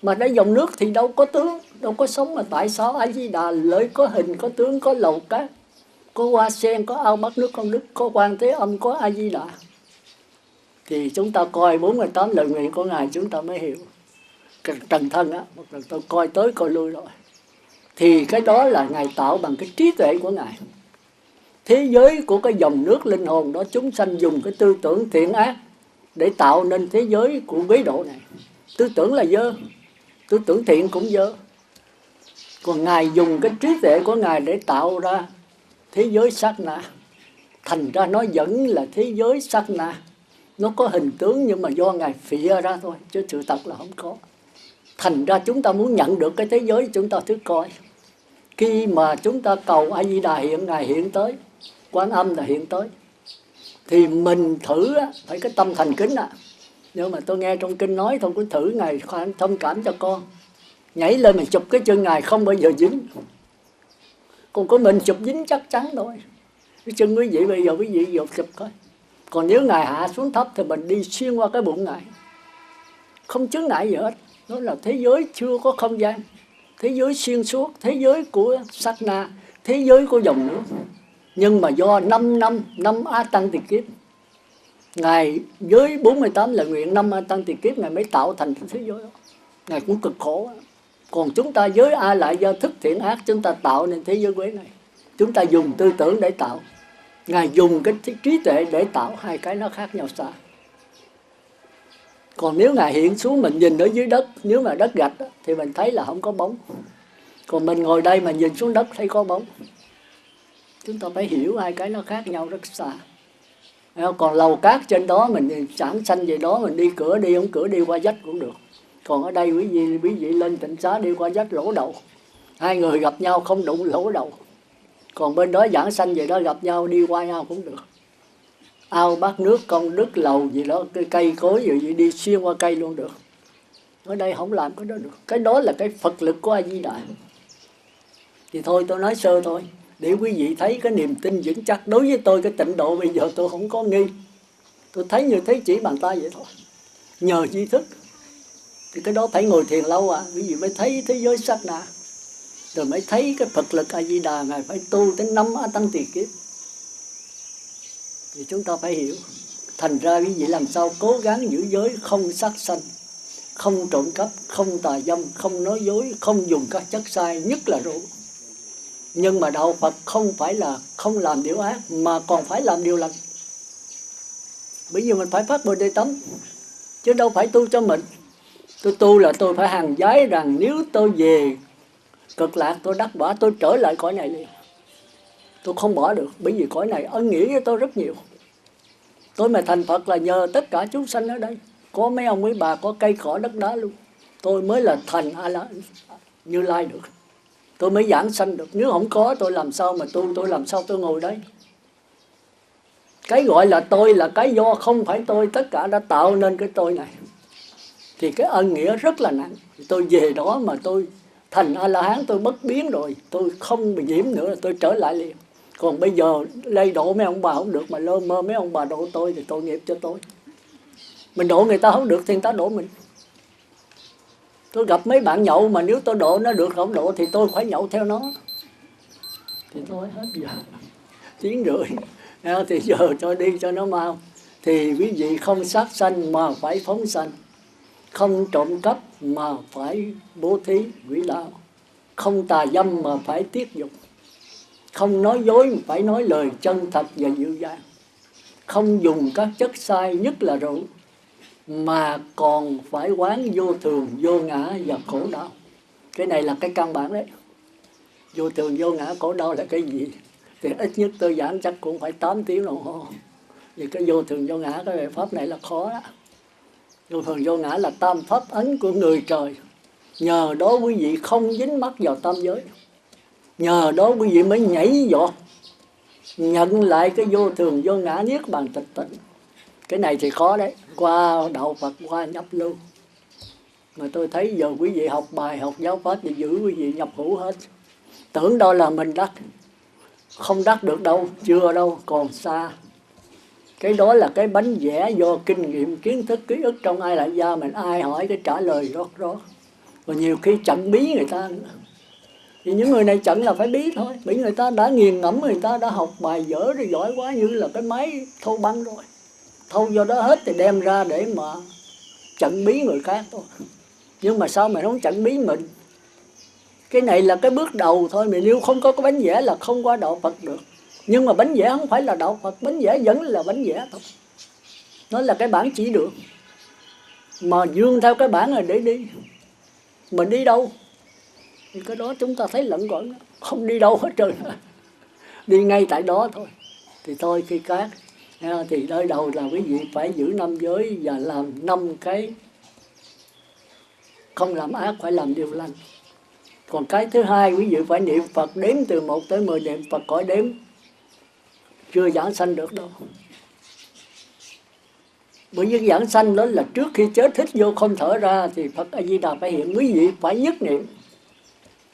Mà đây dòng nước thì đâu có tướng, đâu có sống. Mà tại sao A Di Đà lợi có hình, có tướng, có lầu cát, có hoa sen, có ao bắt nước công đức, có Quan Thế Âm, có A Di Đà? Thì chúng ta coi 48 lời nguyện của Ngài chúng ta mới hiểu. Trần thân á, một lần tôi coi tới coi lui rồi. Thì cái đó là Ngài tạo bằng cái trí tuệ của Ngài. Thế giới của cái dòng nước linh hồn đó, chúng sanh dùng cái tư tưởng thiện ác để tạo nên thế giới của quý độ này. Tư tưởng là dơ, tư tưởng thiện cũng dơ. Còn Ngài dùng cái trí tuệ của Ngài để tạo ra thế giới sát na. Thành ra nó vẫn là thế giới sát na. Nó có hình tướng nhưng mà do Ngài phịa ra thôi, chứ sự thật là không có. Thành ra chúng ta muốn nhận được cái thế giới, chúng ta thử coi. Khi mà chúng ta cầu A Di Đà hiện, Ngài hiện tới, Quán Âm là hiện tới, thì mình thử phải cái tâm thành kính Nhưng mà tôi nghe trong kinh nói, tôi cứ thử Ngài thông cảm cho con. Nhảy lên mình chụp cái chân Ngài không bao giờ dính. Còn có mình chụp dính chắc chắn thôi. Cái chân quý vị bây giờ quý vị dột chụp coi. Còn nếu Ngài hạ xuống thấp thì mình đi xuyên qua cái bụng Ngài. Không chướng ngại gì hết. Đó là thế giới chưa có không gian. Thế giới xuyên suốt, thế giới của sát na, thế giới của dòng nước. Nhưng mà do 5 A Tăng Tỳ Kiếp, Ngài với 48 lời nguyện 5 A Tăng Tỳ Kiếp, Ngài mới tạo thành thế giới đó. Ngài cũng cực khổ. Còn chúng ta với A Lại do thức thiện ác, chúng ta tạo nên thế giới quế này. Chúng ta dùng tư tưởng để tạo, Ngài dùng cái trí tuệ để tạo, hai cái nó khác nhau xa. Còn nếu Ngài hiện xuống mình nhìn ở dưới đất, nếu mà đất gạch thì mình thấy là không có bóng. Còn mình ngồi đây mà nhìn xuống đất thấy có bóng. Chúng ta phải hiểu hai cái nó khác nhau rất xa. Còn lầu cát trên đó mình sản sanh về đó, mình đi cửa đi không cửa, đi qua vách cũng được. Còn ở đây quý vị lên Tịnh Xá đi qua vách lỗ đầu, hai người gặp nhau không đụng lỗ đầu. Còn bên đó giảng sanh về đó gặp nhau đi qua nhau cũng được. Ao bát nước công đức lầu gì đó, cái cây cối gì đi xuyên qua cây luôn được. Ở đây không làm cái đó được. Cái đó là cái Phật lực của A Di Đà. Thì thôi tôi nói sơ thôi, để quý vị thấy cái niềm tin vững chắc. Đối với tôi cái tịnh độ bây giờ tôi không có nghi. Tôi thấy như thấy chỉ bàn tay vậy thôi. Nhờ tri thức. Thì cái đó phải ngồi thiền lâu quý vị mới thấy thế giới sát na. Rồi mới thấy cái Phật lực A Di Đà, Ngài phải tu tới 5 A Tăng Tỳ Kiếp. Thì chúng ta phải hiểu. Thành ra quý vị làm sao cố gắng giữ giới không sát sanh, không trộm cắp, không tà dâm, không nói dối, không dùng các chất sai, nhất là rượu. Nhưng mà đạo Phật không phải là không làm điều ác, mà còn phải làm điều lành. Bởi vì mình phải phát Bồ Đề Tâm, chứ đâu phải tu cho mình. Tôi tu là tôi phải hàng giái rằng nếu tôi về cực lạc, tôi đắc quả, tôi trở lại cõi này liền. Tôi không bỏ được, bởi vì cõi này ân nghĩa với tôi rất nhiều. Tôi mà thành Phật là nhờ tất cả chúng sanh ở đây. Có mấy ông mấy bà, có cây cỏ đất đá luôn. Tôi mới là thành Như Lai được. Tôi mới giảng sanh được. Nếu không có tôi làm sao mà tu, tôi làm sao tôi ngồi đây. Cái gọi là tôi là cái do không phải tôi, tất cả đã tạo nên cái tôi này. Thì cái ân nghĩa rất là nặng. Tôi về đó mà tôi thành A-la-hán, tôi bất biến rồi, tôi không bị nhiễm nữa, tôi trở lại liền. Còn bây giờ lây độ mấy ông bà không được, mà lơ mơ mấy ông bà độ tôi thì tội nghiệp cho tôi. Mình độ người ta không được thì người ta độ mình. Tôi gặp mấy bạn nhậu mà nếu tôi độ nó được không độ thì tôi phải nhậu theo nó. Thì thôi hết giờ. Tiếng rưỡi. Thì giờ cho đi cho nó mau. Thì quý vị không sát sanh mà phải phóng sanh. Không trộm cắp mà phải bố thí quỷ đạo. Không tà dâm mà phải tiết dục. Không nói dối mà phải nói lời chân thật và dịu dàng. Không dùng các chất sai, nhất là rượu, mà còn phải quán vô thường, vô ngã và khổ đau. Cái này là cái căn bản đấy. Vô thường, vô ngã, khổ đau là cái gì? Thì ít nhất tôi giảng chắc cũng phải 8 tiếng đồng hồ. Vì cái vô thường, vô ngã, cái bài pháp này là khó đó. Vô thường, vô ngã là tam pháp ấn của người trời. Nhờ đó quý vị không dính mắc vào tam giới. Nhờ đó quý vị mới nhảy giọt, nhận lại cái vô thường, vô ngã, niết bàn tịch tịnh. Cái này thì khó đấy, qua đạo Phật, qua nhập lưu. Mà tôi thấy giờ quý vị học bài, học giáo pháp thì giữ quý vị nhập hữu hết. Tưởng đâu là mình đắc, không đắc được đâu, chưa đâu, còn xa. Cái đó là cái bánh vẽ do kinh nghiệm, kiến thức, ký ức trong ai lại gia mình, ai hỏi cái trả lời rót rót. Và nhiều khi chặn bí người ta nữa. Thì những người này chặn là phải bí thôi, bởi người ta đã nghiền ngẫm, người ta đã học bài dở rồi, giỏi quá, như là cái máy thâu băng rồi. Thâu do đó hết thì đem ra để mà chặn bí người khác thôi. Nhưng mà sao mày không chặn bí mình? Cái này là cái bước đầu thôi, mà nếu không có cái bánh vẽ là không qua đạo Phật được. Nhưng mà bánh vẽ không phải là đạo Phật, bánh vẽ vẫn là bánh vẽ thôi. Nó là cái bản chỉ đường. Mà dương theo cái bản này để đi. Mình đi đâu? Thì cái đó chúng ta thấy lẫn quẩn, không đi đâu hết trơn, đi ngay tại đó thôi. Thì thôi khi các thì nơi đầu là quý vị phải giữ 5 giới và làm 5 cái không làm ác, phải làm điều lành. Còn cái thứ hai, quý vị phải niệm Phật, đếm từ 1 tới 10 niệm Phật, cõi đếm chưa giảng sanh được đâu. Bởi vì giảng sanh đó là trước khi chết hít vô không thở ra thì Phật A Di Đà phải hiện, quý vị phải nhất niệm.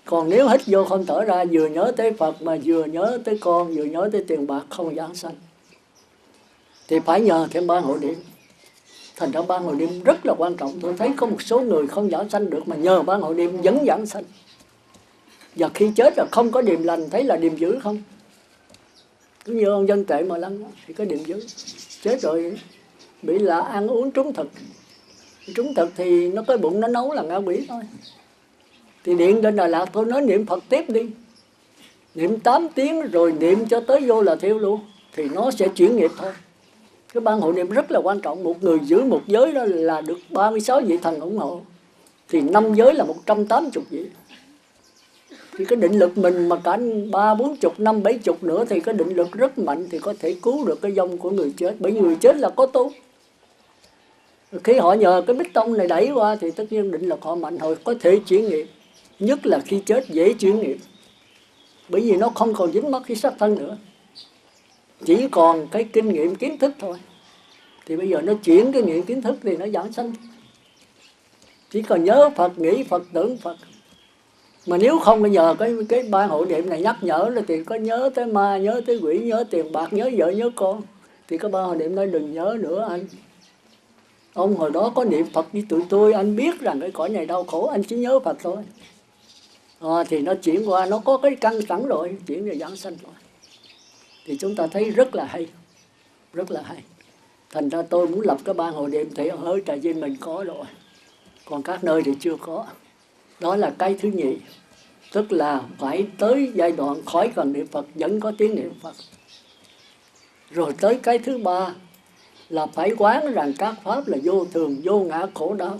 Còn nếu hít vô không thở ra, vừa nhớ tới Phật mà vừa nhớ tới con, vừa nhớ tới tiền bạc, không giảng sanh. Thì phải nhờ thêm 3 hộ niệm. Thành ra 3 hộ niệm rất là quan trọng. Tôi thấy có một số người không giảng sanh được mà nhờ 3 hộ niệm vẫn giảng sanh. Và khi chết là không có điềm lành, thấy là điềm dữ không? Cứ như ông Dân Tệ mà lắm thì có điềm dữ. Chết rồi bị là ăn uống trúng thực. Trúng thực thì nó cái bụng nó nấu là ngạ quỷ thôi. Thì điện lên Đà Lạt tôi nói niệm Phật tiếp đi. Niệm 8 tiếng rồi niệm cho tới vô là thiêu luôn. Thì nó sẽ chuyển nghiệp thôi. Cái ban hộ niệm rất là quan trọng. Một người giữ một giới đó là được 36 vị thần ủng hộ. Thì 5 giới là 180 vị. Thì cái định lực mình mà cả 30, 40, 50, 70 nữa thì cái định lực rất mạnh, thì có thể cứu được cái vong của người chết. Bởi vì người chết là có tu. Khi họ nhờ cái bích tông này đẩy qua thì tất nhiên định lực họ mạnh, họ có thể chuyển nghiệp. Nhất là khi chết dễ chuyển nghiệp. Bởi vì nó không còn dính mắc cái xác thân nữa. Chỉ còn cái kinh nghiệm kiến thức thôi. Thì bây giờ nó chuyển cái nghiệm kiến thức thì nó giảng sanh. Chỉ còn nhớ Phật, nghĩ Phật, tưởng Phật. Mà nếu không bây giờ cái 3 hộ niệm này nhắc nhở là thì có nhớ tới ma, nhớ tới quỷ, nhớ tiền bạc, nhớ vợ, nhớ con. Thì cái 3 hộ niệm nói đừng nhớ nữa anh. Ông hồi đó có niệm Phật với tụi tôi, anh biết rằng cái cõi này đau khổ, anh chỉ nhớ Phật thôi. Thì nó chuyển qua, nó có cái căn sẵn rồi, chuyển về giảng sanh rồi. Thì chúng ta thấy rất là hay, rất là hay. Thành ra tôi muốn lập cái 3 hộ niệm thì ở Trà Vinh mình có rồi. Còn các nơi thì chưa có. Đó là cái thứ nhì. Tức là phải tới giai đoạn khỏi cần niệm Phật, vẫn có tiếng niệm Phật. Rồi tới cái thứ ba là phải quán rằng các pháp là vô thường, vô ngã, khổ đau.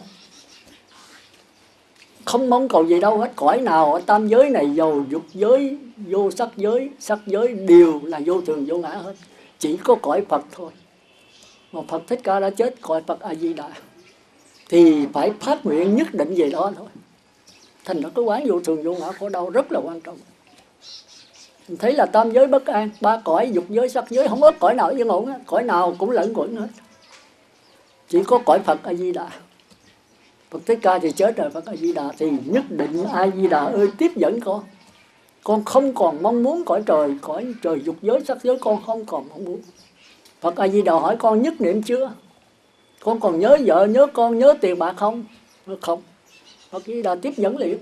Không mong cầu gì đâu hết. Cõi nào ở tam giới này, dầu dục giới, vô sắc giới đều là vô thường, vô ngã hết. Chỉ có cõi Phật thôi. Mà Phật Thích Ca đã chết, cõi Phật A Di Đà thì phải phát nguyện nhất định về đó thôi. Thành ra cái quán vô thường, vô ngã, khổ đau rất là quan trọng. Mình thấy là tam giới bất an, 3 cõi dục giới, sắc giới, không có cõi nào yên ổn, cõi nào cũng lẫn quẩn hết. Chỉ có cõi Phật A Di Đà. Phật Thích Ca thì chết rồi, Phật A Di Đà thì nhất định A Di Đà ơi tiếp dẫn con. Con không còn mong muốn cõi trời dục giới, sắc giới, con không còn mong muốn. Phật A Di Đà hỏi con nhất niệm chưa? Con còn nhớ vợ, nhớ con, nhớ tiền bạc không? Không. Phật A Di Đà tiếp dẫn liền.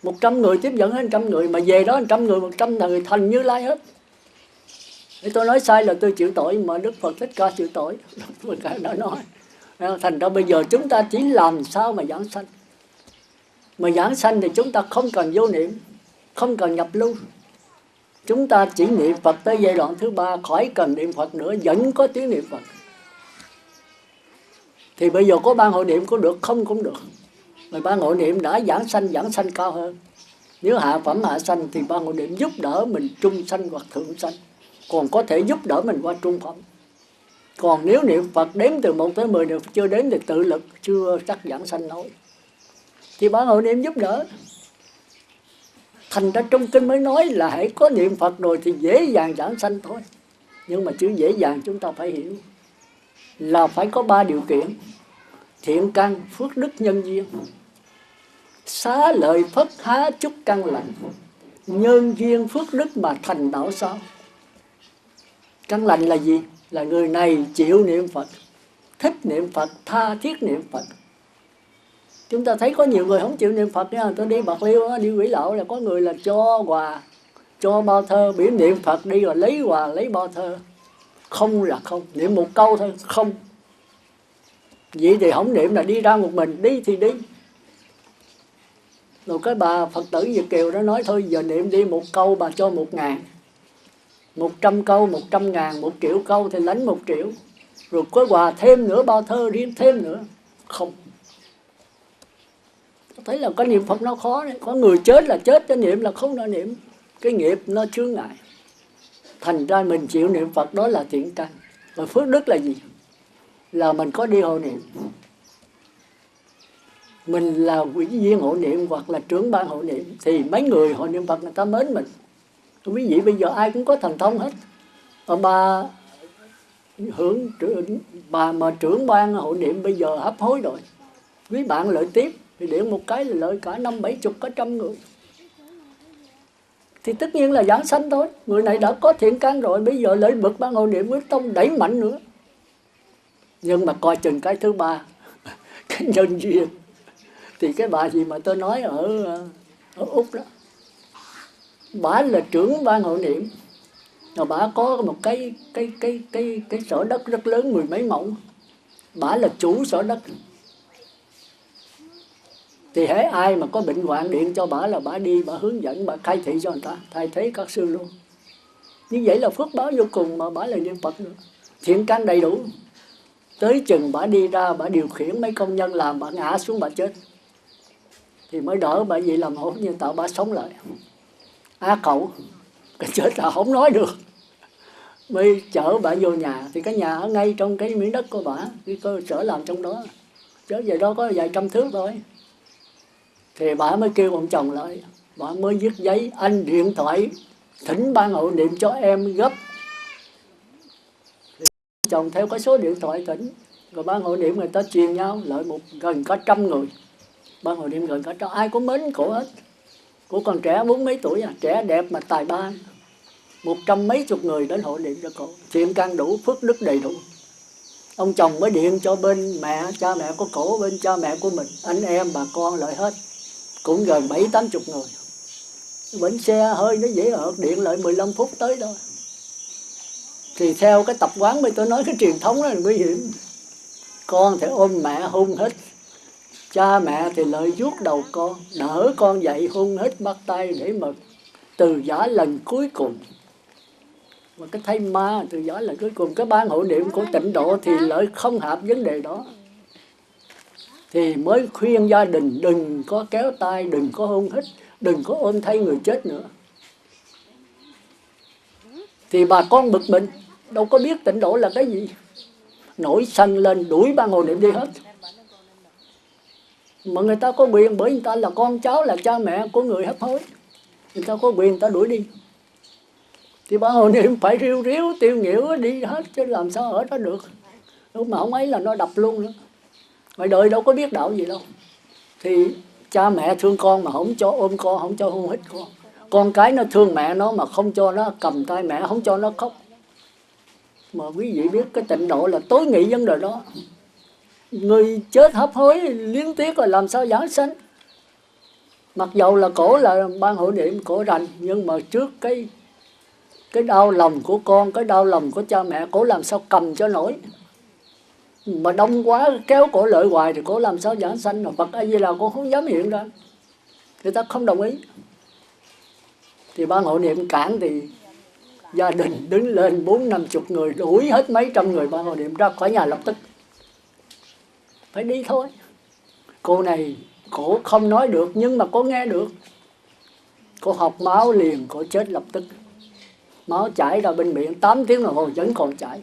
100 người tiếp dẫn hết 100 người, mà về đó 100 người, 100 người thành Như Lai hết. Nếu tôi nói sai là tôi chịu tội, mà Đức Phật Thích Ca chịu tội. Đức Phật đã nói. Thành ra bây giờ chúng ta chỉ làm sao mà giảng sanh. Mà giảng sanh thì chúng ta không cần vô niệm, không cần nhập lưu. Chúng ta chỉ niệm Phật tới giai đoạn thứ 3, khỏi cần niệm Phật nữa, vẫn có tiếng niệm Phật. Thì bây giờ có 3 hộ niệm có được không cũng được. Mà 3 hộ niệm đã giảng sanh cao hơn. Nếu hạ phẩm hạ sanh thì 3 hộ niệm giúp đỡ mình trung sanh hoặc thượng sanh. Còn có thể giúp đỡ mình qua trung phẩm. Còn nếu niệm Phật đếm từ 1 tới 10 niệm chưa đếm thì tự lực, chưa chắc giảng sanh nổi. Thì 3 hộ niệm giúp đỡ. Thành ra trong kinh mới nói là hãy có niệm Phật rồi thì dễ dàng giảng sanh thôi. Nhưng mà chữ dễ dàng chúng ta phải hiểu là phải có 3 điều kiện. Thiện căn, phước đức, nhân duyên. Xá lợi Phất há chúc căn lành. Nhân duyên phước đức mà thành đạo sao. Căn lành là gì? Là người này chịu niệm Phật, thích niệm Phật, tha thiết niệm Phật. Chúng ta thấy có nhiều người không chịu niệm Phật nha. Tôi đi Bạc Liêu, đi Quỷ Lậu là có người là cho quà, cho bao thơ, biểu niệm Phật đi rồi lấy quà, lấy bao thơ. Không là không, niệm một câu thôi, không. Vậy thì không niệm là đi ra một mình, đi thì đi. Rồi cái bà Phật tử Việt Kiều đó nói thôi giờ niệm đi một câu bà cho 1.000. 100 câu 100.000, 1 triệu câu thì lãnh 1 triệu. Rồi có quà thêm nữa, bao thơ riêng thêm nữa. Không. Thấy là có niệm Phật nó khó đấy. Có người chết là chết, cái niệm là không nó niệm. Cái nghiệp nó chướng ngại. Thành ra mình chịu niệm Phật đó là thiện căn. Và phước đức là gì? Là mình có đi hộ niệm. Mình là ủy viên hộ niệm hoặc là trưởng ban hộ niệm, thì mấy người hộ niệm Phật người ta mến mình. Quý vị bây giờ ai cũng có thần thông hết. Bà bà mà trưởng ban hộ niệm bây giờ hấp hối rồi. Quý bạn lợi tiếp thì điện một cái là lợi cả 50, 70, cả 100 người. Thì tất nhiên là giảng sanh thôi. Người này đã có thiện căn rồi, bây giờ lợi bực ban hộ niệm quyết tông đẩy mạnh nữa. Nhưng mà coi chừng cái thứ ba, cái nhân duyên. Thì cái bà gì mà tôi nói ở Úc đó, bà là trưởng ban hộ niệm, rồi bà có một cái sở đất rất lớn, 10 mấy mẫu. Bà là chủ sở đất. Thì hễ ai mà có bệnh hoạn điện cho bà là bà đi, bà hướng dẫn, bà khai thị cho người ta, thay thế các sư luôn. Như vậy là phước báo vô cùng, mà bà là niệm Phật nữa. Thiện căn đầy đủ. Tới chừng bà đi ra, bà điều khiển mấy công nhân làm, bà ngã xuống bà chết. Thì mới đỡ bà vậy làm hỗn nhân tạo bà sống lại. Cậu, cái chết là không nói được. Mới chở bà vô nhà, thì cái nhà ở ngay trong cái miếng đất của bà, cái cơ sở làm trong đó. Chở về đó có vài trăm thước thôi. Thì bà mới kêu ông chồng lại, bà mới viết giấy, anh điện thoại thỉnh ban hộ niệm cho em gấp. Thì chồng theo cái số điện thoại thỉnh, rồi ban hộ niệm người ta truyền nhau lại gần cả 100 người. Ban hộ niệm gần cả 100, ai cũng mến cổ hết. Cổ còn trẻ 40 mấy tuổi à, trẻ đẹp mà tài ba. 100 mấy chục người đến hộ niệm cho cổ. Thiện căn đủ, phước đức đầy đủ. Ông chồng mới điện cho bên mẹ, cha mẹ của cổ, bên cha mẹ của mình, anh em bà con lại hết, cũng gần 70-80 người. Bến xe hơi nó dễ hợt, điện lại 15 phút tới thôi. Thì theo cái tập quán bây tôi nói cái truyền thống đó là nguy hiểm. Con thì ôm mẹ hôn hết, cha mẹ thì lợi vuốt đầu con, đỡ con dậy hôn hết bắt tay để mà từ giả lần cuối cùng. Mà cái thay ma từ giả lần cuối cùng, cái ban hộ niệm của Tịnh Độ thì lợi không hợp vấn đề đó. Thì mới khuyên gia đình đừng có kéo tay, đừng có hôn hít, đừng có ôm thay người chết nữa. Thì bà con bực mình, đâu có biết Tịnh Độ là cái gì. Nổi sân lên đuổi ban hộ niệm đi hết. Mà người ta có quyền, bởi người ta là con cháu, là cha mẹ của người hấp hối. Người ta có quyền, người ta đuổi đi. Thì ban hộ niệm phải riu riu, tiêu nghỉu đi hết, chứ làm sao ở đó được. Lúc mà không ấy là nó đập luôn nữa. Ngoài đời đâu có biết đạo gì đâu. Thì cha mẹ thương con mà không cho ôm con, không cho hôn hít con. Con cái nó thương mẹ nó mà không cho nó cầm tay mẹ, không cho nó khóc. Mà quý vị biết cái Tịnh Độ là tối nghị vấn đề đó. Người chết hấp hối liếng tiếc rồi làm sao giảng sanh. Mặc dầu là cổ là ban hộ niệm, cổ rành, nhưng mà trước cái đau lòng của con, cái đau lòng của cha mẹ, cổ làm sao cầm cho nổi. Mà đông quá kéo cổ lợi hoài thì cổ làm sao giảng sanh. Mà Phật A Di Đà cổ không dám hiện ra, người ta không đồng ý. Thì ban hộ niệm cản thì gia đình đứng lên 40-50 người đuổi hết mấy trăm người ban hộ niệm ra khỏi nhà lập tức. Phải đi thôi. Cô này cổ không nói được nhưng mà cô nghe được. Cô học máu liền, cô chết lập tức. Máu chảy ra bên miệng 8 tiếng đồng hồ vẫn còn chảy.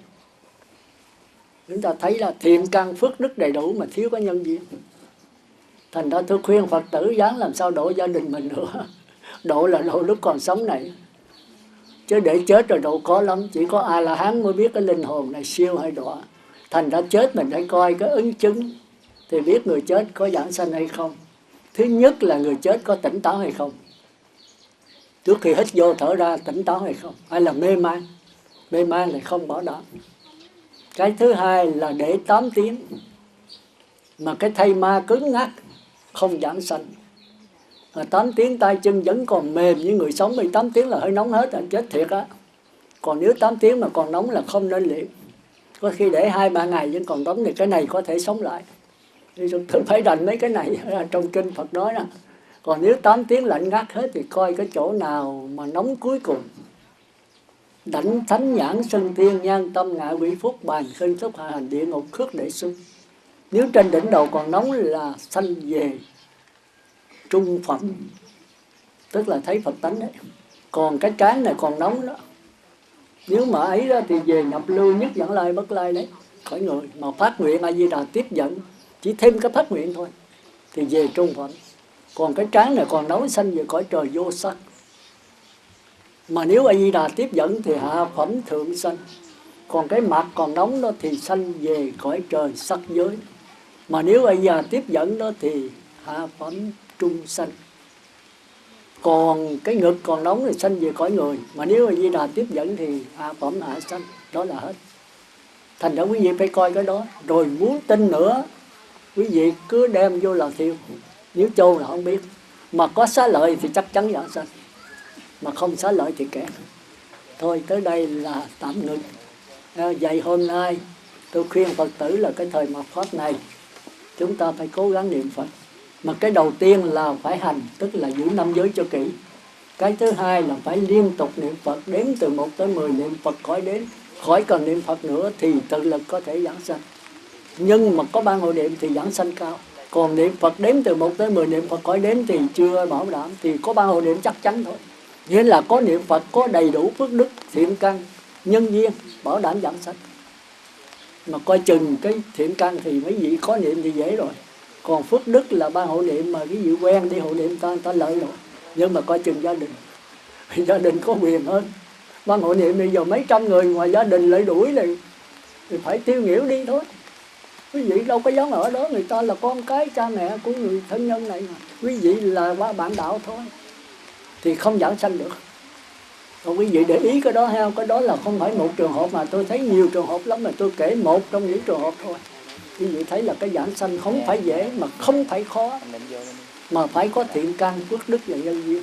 Chúng ta thấy là thiện căn phước đức đầy đủ mà thiếu có nhân duyên. Thành ra tôi khuyên Phật tử dáng làm sao độ gia đình mình nữa. Độ là độ lúc còn sống này. Chứ để chết rồi độ khó lắm. Chỉ có A-la-hán mới biết cái linh hồn này siêu hay đọa. Thành ra chết mình phải coi cái ứng chứng thì biết người chết có giảng sanh hay không. Thứ nhất là người chết có tỉnh táo hay không. Trước khi hít vô thở ra tỉnh táo hay không. Hay là mê man. Mê man thì không bảo đảm. Cái thứ hai là để 8 tiếng mà cái thây ma cứng ngắc, không giảng sanh. 8 tiếng tay chân vẫn còn mềm như người sống, vì 8 tiếng là hơi nóng hết, chết thiệt á. Còn nếu 8 tiếng mà còn nóng là không nên luyện. Có khi để 2-3 ngày vẫn còn nóng thì cái này có thể sống lại. Tôi phải rành mấy cái này trong kinh Phật nói đó. Còn nếu 8 tiếng lạnh ngắt hết thì coi cái chỗ nào mà nóng cuối cùng. Đảnh thánh nhãn sân tiên nhan tâm ngạ quỷ phúc bàn khinh xúc hạ hành địa ngục khước để xung. Nếu trên đỉnh đầu còn nóng là sanh về trung phẩm, tức là thấy Phật tánh đấy. Còn cái trán này còn nóng đó, nếu mà ấy đó thì về nhập lưu nhất dẫn lai bất lai đấy, khỏi người. Mà phát nguyện A Di Đà tiếp dẫn, chỉ thêm cái phát nguyện thôi thì về trung phẩm. Còn cái trán này còn nóng sanh về cõi trời vô sắc. Mà nếu A Di Đà tiếp dẫn thì hạ phẩm thượng sanh. Còn cái mặt còn nóng đó thì sanh về cõi trời sắc giới. Mà nếu A Di Đà tiếp dẫn đó thì hạ phẩm trung sanh. Còn cái ngực còn nóng thì sanh về cõi người. Mà nếu A Di Đà tiếp dẫn thì hạ phẩm hạ sanh. Đó là hết. Thành ra quý vị phải coi cái đó. Rồi muốn tin nữa, quý vị cứ đem vô là thiêu. Nếu châu là không biết. Mà có xá lợi thì chắc chắn giảng sanh. Mà không xá lợi thì kẹt. Thôi tới đây là tạm ngừng. Vậy hôm nay tôi khuyên Phật tử là cái thời mạt Pháp này chúng ta phải cố gắng niệm Phật. Mà cái đầu tiên là phải hành, tức là giữ năm giới cho kỹ. Cái thứ hai là phải liên tục niệm Phật, đếm từ 1 tới 10 niệm Phật khỏi cần niệm Phật nữa thì tự lực có thể giảng sanh. Nhưng mà có ban hội niệm thì giảng sanh cao. Còn niệm Phật đếm từ 1 tới 10 niệm Phật khỏi đếm thì chưa bảo đảm, thì có ban hội niệm chắc chắn thôi. Nghĩa là có niệm Phật, có đầy đủ phước đức, thiện căn, nhân duyên, bảo đảm giảng sanh. Mà coi chừng cái thiện căn thì mấy vị có niệm thì dễ rồi. Còn phước đức là ban hộ niệm mà cái vị quen đi hộ niệm người ta lợi rồi. Nhưng mà coi chừng gia đình. Gia đình có quyền hơn. Ban hộ niệm bây giờ mấy trăm người ngoài gia đình lại đuổi thì phải tiêu nghỉu đi thôi. Quý vị đâu có dám ở đó, người ta là con cái cha mẹ của người thân nhân này mà. Quý vị là qua bạn đạo thôi thì không giảng sanh được. Còn quý vị để ý cái đó ha, cái đó là không phải một trường hợp mà tôi thấy nhiều trường hợp lắm, mà tôi kể một trong những trường hợp thôi. Quý vị thấy là cái giảng sanh không phải dễ mà không phải khó, mà phải có thiện căn, phước đức và nhân duyên.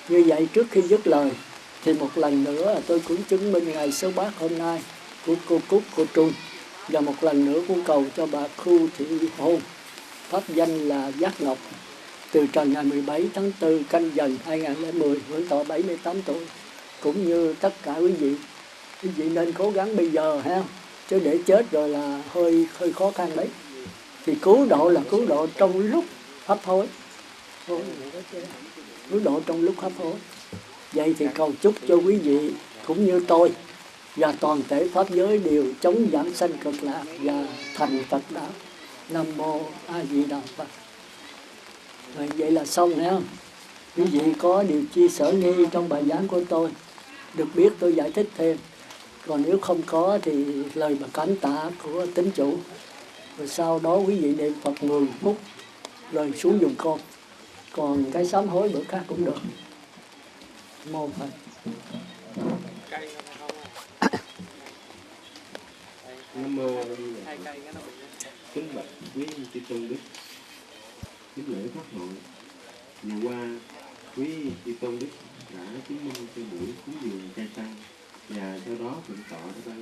Như vậy trước khi dứt lời thì một lần nữa tôi cũng chứng minh ngày số bát hôm nay của cô Cúc, cô Trung, và một lần nữa cũng cầu cho bà Khu Thị Hôn, pháp danh là Giác Ngọc, từ trần ngày 17 tháng 4 Canh Dần 2010, hưởng thọ 78 tuổi. Cũng như tất cả quý vị nên cố gắng bây giờ ha, chứ để chết rồi là hơi khó khăn đấy. Thì cứu độ là cứu độ trong lúc hấp hối, cứu độ trong lúc hấp hối. Vậy thì cầu chúc cho quý vị cũng như tôi và toàn thể pháp giới đều chống giảng sanh cực lạc và thành Phật đạo. Nam mô A Di Đà Phật. Rồi vậy là xong ha. Quý vị có điều chia sẻ nghi trong bài giảng của tôi, được biết tôi giải thích thêm. Còn nếu không có thì lời mà cảm tạ của tín chủ. Rồi sau đó quý vị niệm Phật 10 phút rồi xuống dùng cơm. Còn cái sám hối bữa khác cũng được. Mô Phật. Nam mô kính bạch quý chư tôn đức, kính lễ pháp hội. Vừa qua quý chư tôn đức đã chứng minh cho buổi cúng dường trai tăng, và sau đó thượng tọa đã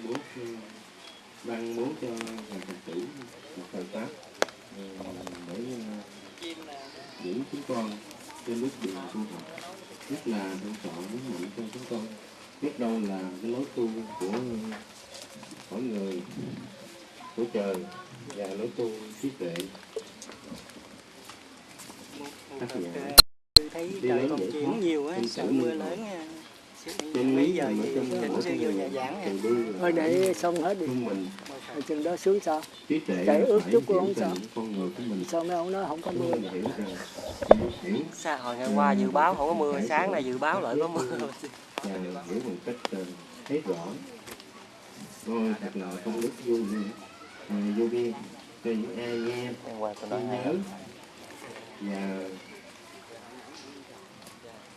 ban bố cho ngài Phật tử một thời pháp để giữ chúng con trên bước đường tu học. Nhất là thượng tọa nhấn mạnh cho chúng con biết đâu là cái lối tu của mỗi người, của trời, và lối tu trí tuệ. Thấy trời còn chuyển nhiều á, sợ mưa lớn nha. Mấy giờ thỉnh sư vô nhà giảng nha. Thôi để xong hết đi. Rồi chừng đó xuống sao? Chạy ướt chút cũng không sao. Sao mấy ông nói không có mưa? Sao hồi ngày qua dự báo không có mưa, sáng nay dự báo lại có mưa. Hiểu một cách thấy rõ. Thôi thật là công đức vô biên cho những ai nghe, nhớ và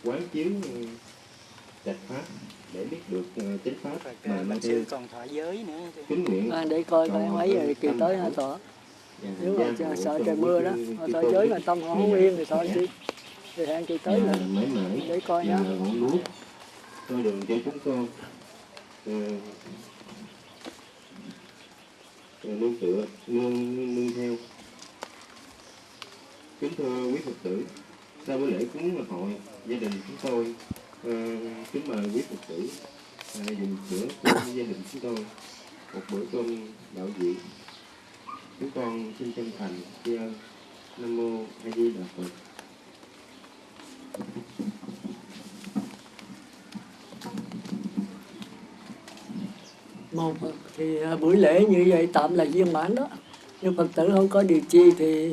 quán chiếu trạch pháp để biết được chánh pháp mà Bạch sư còn thọ giới nữa. kính nguyện. Để coi mấy rồi kỳ tới hả thọ. Nếu mà sợ trời mưa đó, thọ giới mà tâm họ không yên thì thọ chi. Thì hẹn kỳ tới nữa để coi nhá. Thôi đường cho chúng con nương tựa nương theo. Kính thưa quý Phật tử, sau buổi lễ cúng hội, gia đình chúng tôi kính mời quý Phật tử dùng bữa cho gia đình chúng tôi một bữa cơm đạo diện. Chúng con xin chân thành tri ân. Nam mô A Di Đà Phật. Một thì buổi lễ như vậy tạm là viên mãn đó. Nhưng Phật tử không có điều chi thì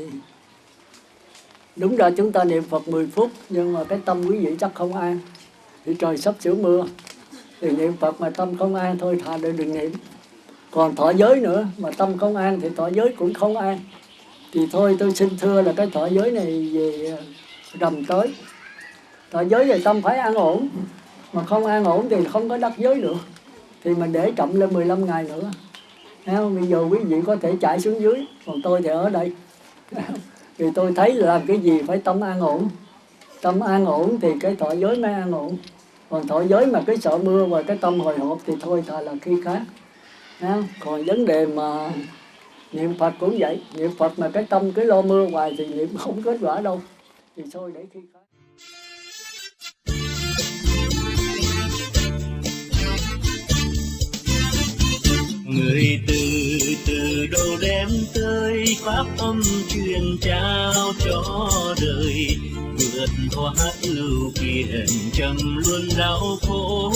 đúng ra chúng ta niệm Phật 10 phút, nhưng mà cái tâm quý vị chắc không an. Thì trời sắp sửa mưa, thì niệm Phật mà tâm không an thôi thà đừng niệm. Còn thọ giới nữa, mà tâm không an thì thọ giới cũng không an. Thì thôi tôi xin thưa là cái thọ giới này về rằm tới. Thọ giới thì tâm phải an ổn, mà không an ổn thì không có đắc giới được. Thì mình để chậm lên 15 ngày nữa. Bây giờ quý vị có thể chạy xuống dưới, còn tôi thì ở đây. Thì tôi thấy là làm cái gì phải tâm an ổn. Tâm an ổn thì cái thọ giới mới an ổn. Còn thọ giới mà cái sợ mưa và cái tâm hồi hộp thì thôi thà là khi khác. Còn vấn đề mà niệm Phật cũng vậy. Niệm Phật mà cái tâm cứ lo mưa hoài thì niệm không kết quả đâu. Thì thôi để khi khác. Người từ đâu đem tới pháp âm truyền trao cho đời, vượt thoát lưu kiền trầm luôn đau khổ